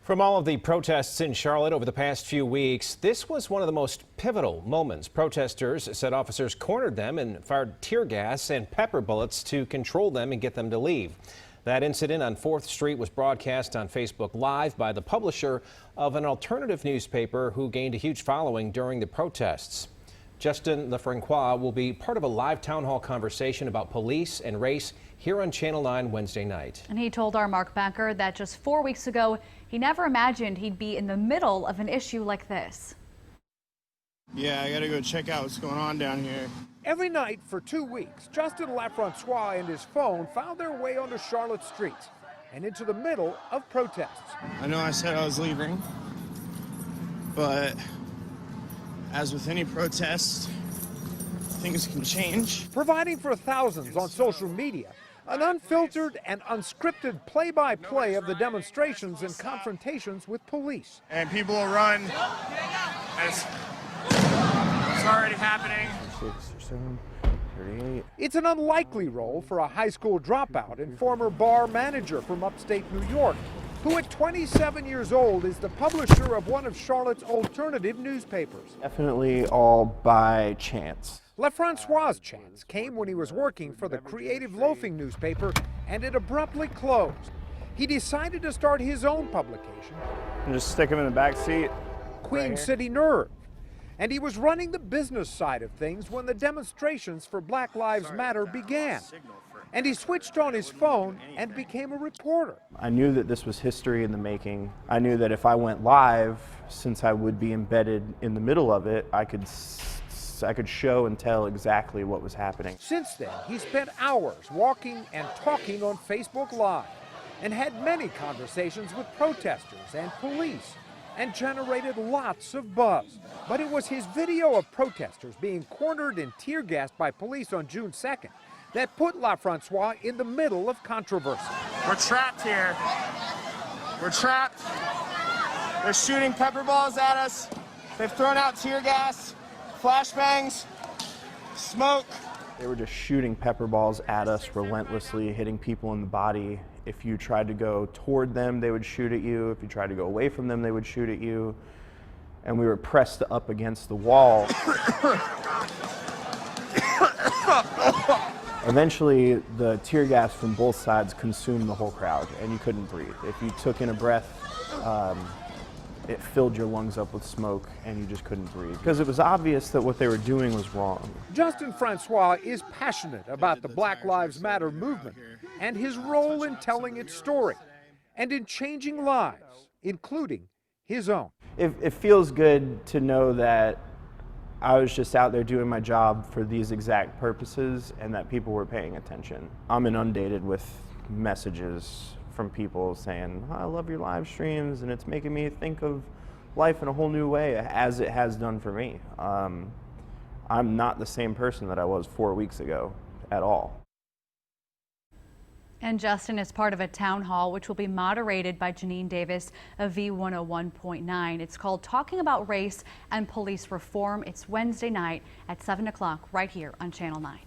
From all of the protests in Charlotte over the past few weeks, this was one of the most pivotal moments. Protesters said officers cornered them and fired tear gas and pepper bullets to control them and get them to leave. That incident on 4th Street was broadcast on Facebook Live by the publisher of an alternative newspaper who gained a huge following during the protests. Justin Lefrancois will be part of a live town hall conversation about police and race here on Channel 9 Wednesday night. And he told our Mark Becker that just 4 weeks ago, he never imagined he'd be in the middle of an issue like this. Yeah, I gotta go check out what's going on down here. Every night for 2 weeks, Justin Lefrancois and his phone found their way onto Charlotte Street and into the middle of protests. I know I said I was leaving, but as with any protest, things can change. Providing for thousands on social media an unfiltered and unscripted play-by-play of the demonstrations and confrontations with police. And people will run. It's already happening. 6, 7, 38. It's an unlikely role for a high school dropout and former bar manager from upstate New York, who at 27 years old is the publisher of one of Charlotte's alternative newspapers. Definitely all by chance. Lefrancois' chance came when he was working for the Creative Loafing newspaper and it abruptly closed. He decided to start his own publication, And just stick him in the back seat. Queen City Nerve. And he was running the business side of things when the demonstrations for Black Lives Matter began. And he switched on his phone and became a reporter. I knew that this was history in the making. I knew that if I went live, since I would be embedded in the middle of it, I could show and tell exactly what was happening. Since then, he spent hours walking and talking on Facebook Live and had many conversations with protesters and police and generated lots of buzz. But it was his video of protesters being cornered and tear gassed by police on June 2nd that put Lefrancois in the middle of controversy. We're trapped here. We're trapped. They're shooting pepper balls at us. They've thrown out tear gas, flashbangs, smoke. They were just shooting pepper balls at us relentlessly, hitting people in the body. If you tried to go toward them, they would shoot at you. If you tried to go away from them, they would shoot at you. And we were pressed up against the wall. Eventually, the tear gas from both sides consumed the whole crowd, and you couldn't breathe. If you took in a breath, it filled your lungs up with smoke, and you just couldn't breathe. Because it was obvious that what they were doing was wrong. Justin Francois is passionate about the Black Lives Matter movement and his role in telling its story and in changing lives, including his own. It feels good to know that I was just out there doing my job for these exact purposes and that people were paying attention. I'm inundated with messages from people saying, I love your live streams and it's making me think of life in a whole new way, as it has done for me. I'm not the same person that I was 4 weeks ago at all. And Justin is part of a town hall which will be moderated by Janine Davis of V101.9. It's called Talking About Race and Police Reform. It's Wednesday night at 7 o'clock right here on Channel 9.